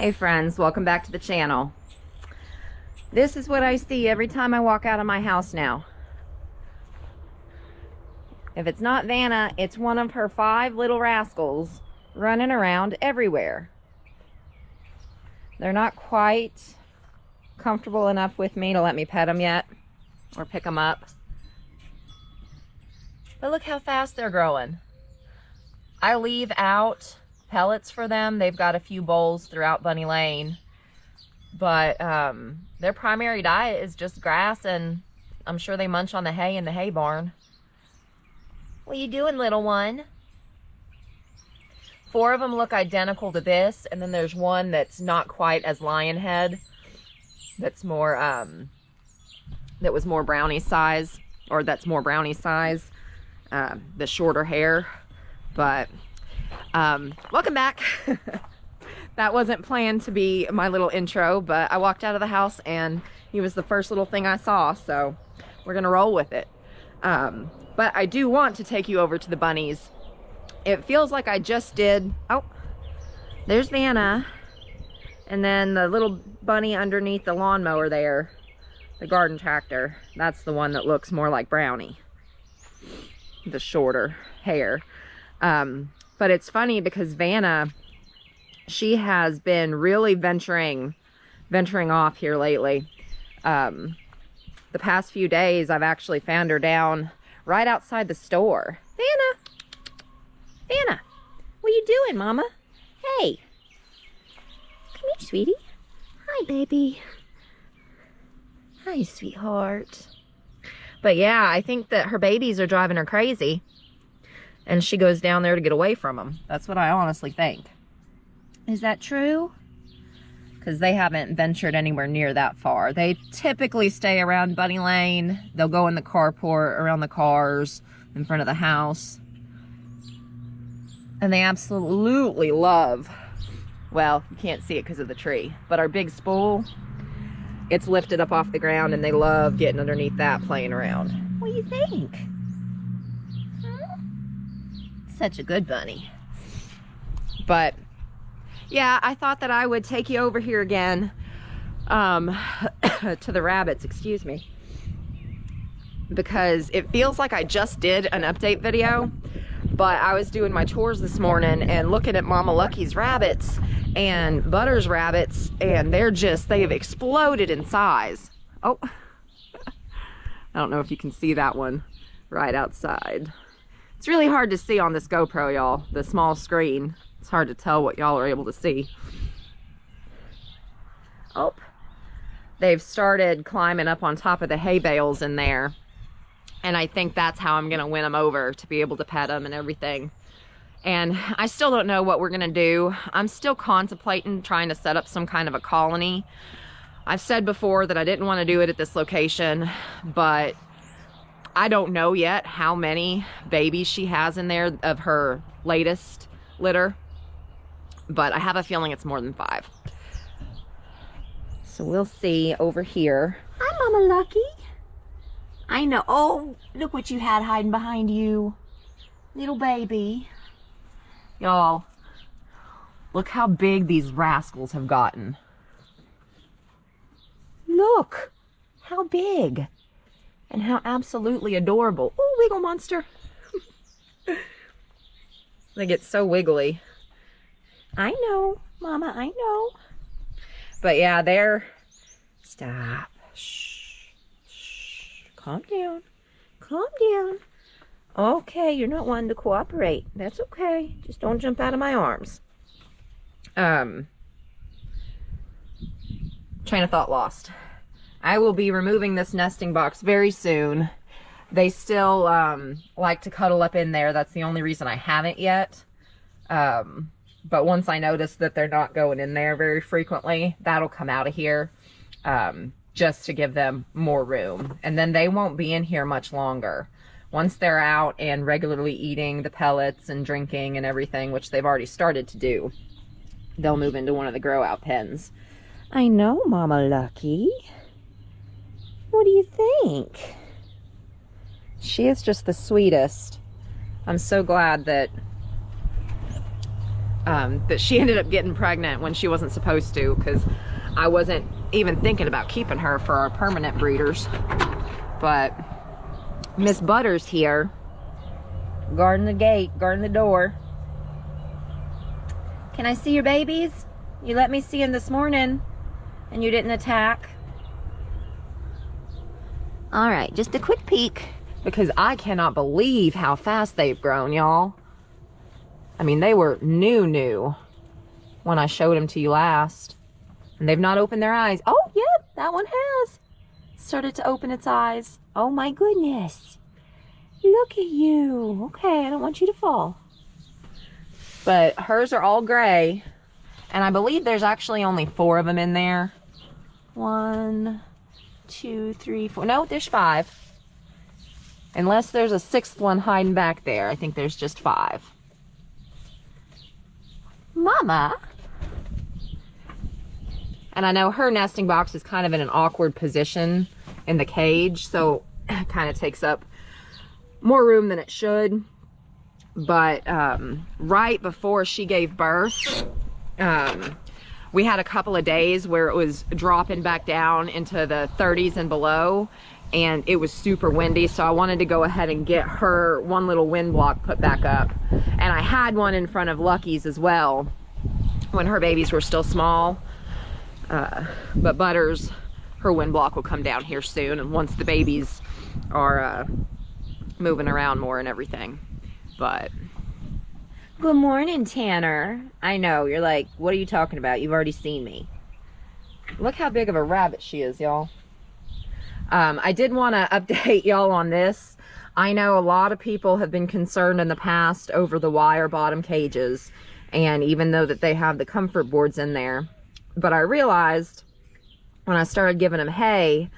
Hey friends, welcome back to the channel. This is what I see every time I walk out of my house now. If it's not Vanna, it's one of her 5 little rascals running around everywhere. They're not quite comfortable enough with me to let me pet them yet or pick them up. But look how fast they're growing. I leave out pellets for them. They've got a few bowls throughout Bunny Lane, but their primary diet is just grass, and I'm sure they munch on the hay in the hay barn. What are you doing, little one? 4 of them look identical to this, and then there's one that's not quite as lion head, that's more that was more brownie size, or that's more brownie size, the shorter hair. But welcome back. That wasn't planned to be my little intro, but I walked out of the house and he was the first little thing I saw, so we're gonna roll with it. But I do want to take you over to the bunnies. It feels like I just did. Oh, there's Vanna, and then the little bunny underneath the lawnmower there, the garden tractor, that's the one that looks more like Brownie, the shorter hair. But it's funny because Vanna, she has been really venturing off here lately. The past few days, I've actually found her down right outside the store. Vanna, what are you doing, Mama? Hey, come here, sweetie. Hi, baby. Hi, sweetheart. But yeah, I think that her babies are driving her crazy, and she goes down there to get away from them. That's what I honestly think. Is that true? Because they haven't ventured anywhere near that far. They typically stay around Bunny Lane. They'll go in the carport, around the cars, in front of the house. And they absolutely love, well, you can't see it because of the tree, but our big spool, it's lifted up off the ground, and they love getting underneath that, playing around. What do you think? Such a good bunny. But yeah, I thought that I would take you over here again to the rabbits, excuse me, because it feels like I just did an update video, but I was doing my chores this morning and looking at Mama Lucky's rabbits and Butter's rabbits, and they have exploded in size. Oh, I don't know if you can see that one right outside. It's really hard to see on this GoPro, y'all, the small screen. It's hard to tell what y'all are able to see. Oh, they've started climbing up on top of the hay bales in there. And I think that's how I'm gonna win them over, to be able to pet them and everything. And I still don't know what we're gonna do. I'm still contemplating trying to set up some kind of a colony. I've said before that I didn't want to do it at this location, but I don't know yet how many babies she has in there of her latest litter, but I have a feeling it's more than 5. So we'll see over here. Hi, Mama Lucky. I know. Oh, look what you had hiding behind you. Little baby. Y'all, look how big these rascals have gotten. Look how big. And how absolutely adorable. Oh, wiggle monster. They get so wiggly. I know, Mama, I know. But yeah, they're... Stop. Shh. Shh. Calm down. Calm down. Okay, you're not wanting to cooperate. That's okay. Just don't jump out of my arms. Train of thought lost. I will be removing this nesting box very soon. They still like to cuddle up in there. That's the only reason I haven't yet. But once I notice that they're not going in there very frequently, that'll come out of here just to give them more room. And then they won't be in here much longer. Once they're out and regularly eating the pellets and drinking and everything, which they've already started to do, they'll move into one of the grow out pens. I know, Mama Lucky. What do you think? She is just the sweetest. I'm so glad that that she ended up getting pregnant when she wasn't supposed to, because I wasn't even thinking about keeping her for our permanent breeders. But Miss Butter's here, guarding the gate, guarding the door. Can I see your babies? You let me see them this morning and you didn't attack. All right, just a quick peek, because I cannot believe how fast they've grown, y'all. I mean, they were new when I showed them to you last, and they've not opened their eyes. Oh, yep, that one has started to open its eyes. Oh my goodness. Look at you. Okay, I don't want you to fall. But hers are all gray, and I believe there's actually only 4 of them in there. 1, 2, 3, 4. No, there's 5. Unless there's a 6th one hiding back there. I think there's just 5. Mama. And I know her nesting box is kind of in an awkward position in the cage, so it kind of takes up more room than it should. But right before she gave birth, we had a couple of days where it was dropping back down into the 30s and below, and it was super windy, so I wanted to go ahead and get her one little wind block put back up. And I had one in front of Lucky's as well when her babies were still small. But Butters, her wind block will come down here soon, and once the babies are moving around more and everything. But good morning, Tanner. I know, you're like, what are you talking about? You've already seen me. Look how big of a rabbit she is, y'all. I did want to update y'all on this. I know a lot of people have been concerned in the past over the wire bottom cages, and even though that they have the comfort boards in there, but I realized when I started giving them hay,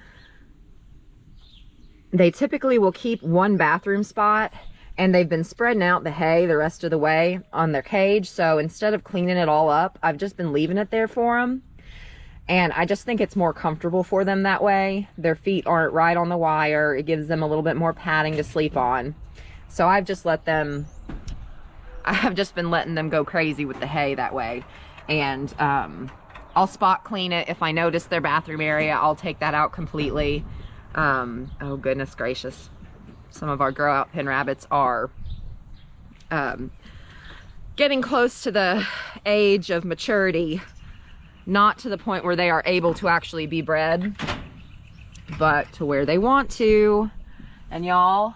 they typically will keep one bathroom spot, and they've been spreading out the hay the rest of the way on their cage. So instead of cleaning it all up, I've just been leaving it there for them. And I just think it's more comfortable for them that way. Their feet aren't right on the wire. It gives them a little bit more padding to sleep on. So I've just been letting them go crazy with the hay that way. And I'll spot clean it. If I notice their bathroom area, I'll take that out completely. Oh goodness gracious. Some of our grow out pen rabbits are getting close to the age of maturity. Not to the point where they are able to actually be bred, but to where they want to. And y'all,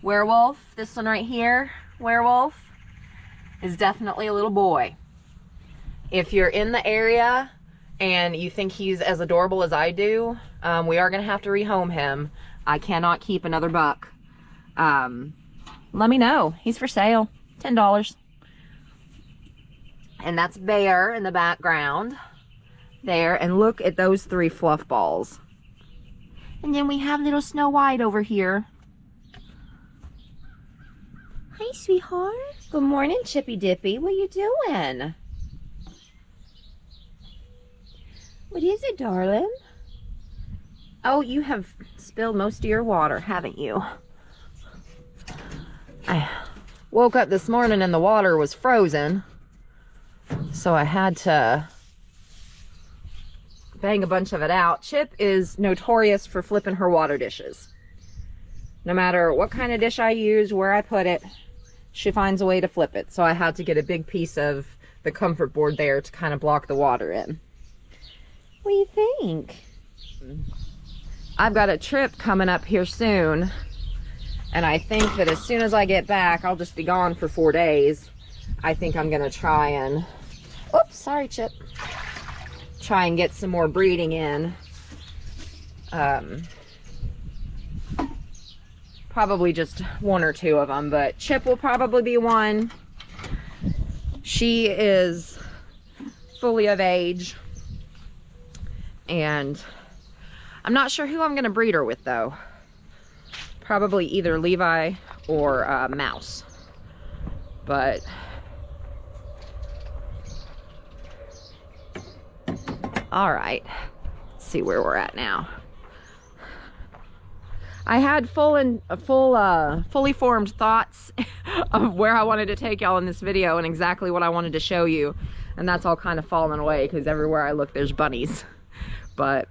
Werewolf, this one right here, Werewolf, is definitely a little boy. If you're in the area and you think he's as adorable as I do, we are gonna have to rehome him. I cannot keep another buck. Let me know. He's for sale, $10. And that's Bear in the background there. And look at those 3 fluff balls. And then we have little Snow White over here. Hi, sweetheart. Good morning, Chippy Dippy. What you doing? What is it, darling? Oh, you have spilled most of your water, haven't you? I woke up this morning and the water was frozen. So I had to bang a bunch of it out. Chip is notorious for flipping her water dishes. No matter what kind of dish I use, where I put it, she finds a way to flip it. So I had to get a big piece of the comfort board there to kind of block the water in. What do you think? I've got a trip coming up here soon. And I think that as soon as I get back, I'll just be gone for 4 days. I think I'm gonna try and, oops, sorry, Chip. Try and get some more breeding in. Probably just 1 or 2 of them, but Chip will probably be one. She is fully of age. And I'm not sure who I'm gonna breed her with though. Probably either Levi or Mouse. But all right, let's see where we're at now. I had fully formed thoughts of where I wanted to take y'all in this video and exactly what I wanted to show you. And that's all kind of fallen away because everywhere I look, there's bunnies. But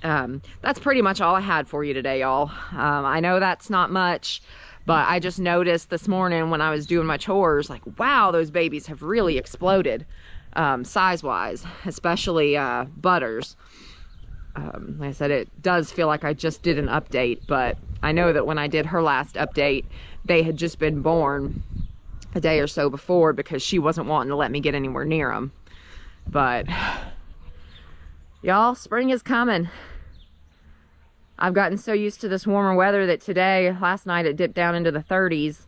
that's pretty much all I had for you today, y'all. I know that's not much, but I just noticed this morning when I was doing my chores, like, wow, those babies have really exploded size-wise, especially Butters. Like I said, it does feel like I just did an update, but I know that when I did her last update, they had just been born a day or so before because she wasn't wanting to let me get anywhere near them. But y'all, spring is coming. I've gotten so used to this warmer weather that last night it dipped down into the 30s,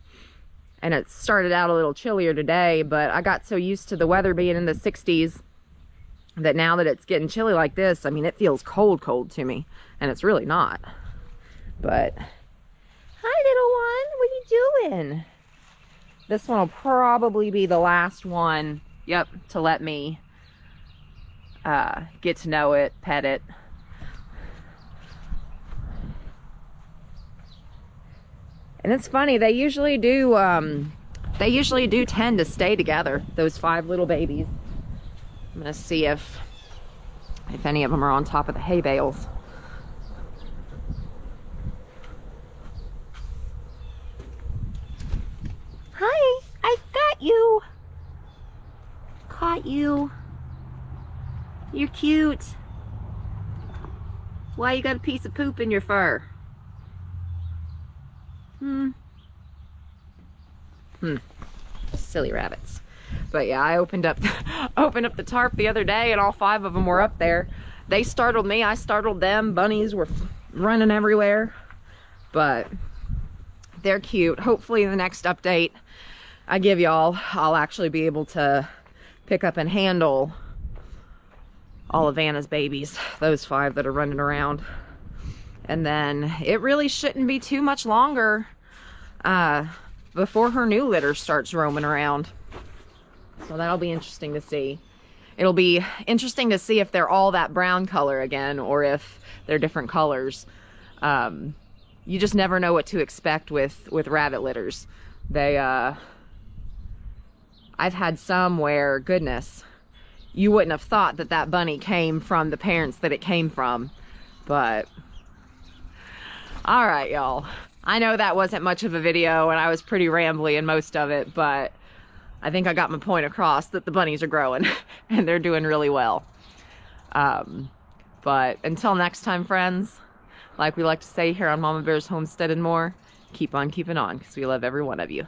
and it started out a little chillier today, but I got so used to the weather being in the 60s that now that it's getting chilly like this, I mean, it feels cold to me, and it's really not. But hi, little one, what are you doing? This one will probably be the last one, yep, to let me get to know it, pet it. And it's funny, they usually do tend to stay together, those 5 little babies. I'm gonna see if any of them are on top of the hay bales. Hi, I got you. Caught you. You're cute. Why you got a piece of poop in your fur? Silly rabbits. But yeah, I opened up the tarp the other day and all 5 of them were up there. They startled me, I startled them. Bunnies were running everywhere. But they're cute. Hopefully the next update I give y'all, I'll actually be able to pick up and handle all of Vanna's babies, those 5 that are running around. And then it really shouldn't be too much longer before her new litter starts roaming around. So that'll be interesting to see. It'll be interesting to see if they're all that brown color again, or if they're different colors. You just never know what to expect with rabbit litters. I've had some where, goodness, you wouldn't have thought that bunny came from the parents that it came from. But all right, y'all, I know that wasn't much of a video and I was pretty rambly in most of it, but I think I got my point across that the bunnies are growing and they're doing really well. But until next time, friends, like we like to say here on Mama Bear's Homestead and More, keep on keeping on, because we love every one of you.